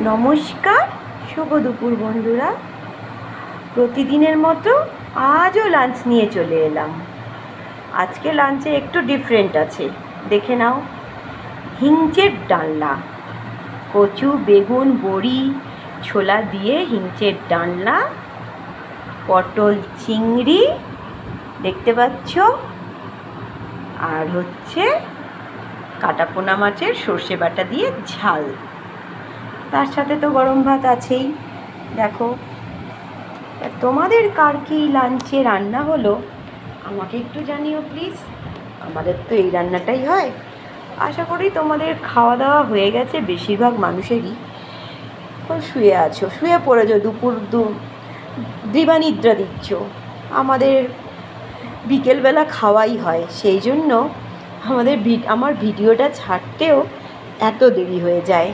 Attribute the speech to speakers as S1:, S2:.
S1: নমস্কার, শুভ দুপুর বন্ধুরা। প্রতিদিনের মতো আজও লাঞ্চ নিয়ে চলে এলাম। আজকে লাঞ্চে একটু ডিফারেন্ট আছে, দেখে নাও। হিংচের ডালনা, কচু, বেগুন, বড়ি, ছোলা দিয়ে হিংচের ডালনা, পটল চিংড়ি দেখতে পাচ্ছ, আর হচ্ছে কাটাপোনা মাছের সর্ষে বাটা দিয়ে ঝাল। তার সাথে তো গরম ভাত আছেই। দেখো, তোমাদের কার কি লাঞ্চে রান্না হলো আমাকে একটু জানিও প্লিজ। আমাদের তো এই রান্নাটাই হয়। আশা করি তোমাদের খাওয়া দাওয়া হয়ে গেছে। বেশিরভাগ মানুষেরই শুয়ে আছো, শুয়ে পড়েছো, দিবানিদ্রা দিচ্ছ। আমাদের বিকেলবেলা খাওয়াই হয়, সেই জন্য আমার ভিডিওটা ছাড়তেও এত দেরি হয়ে যায়।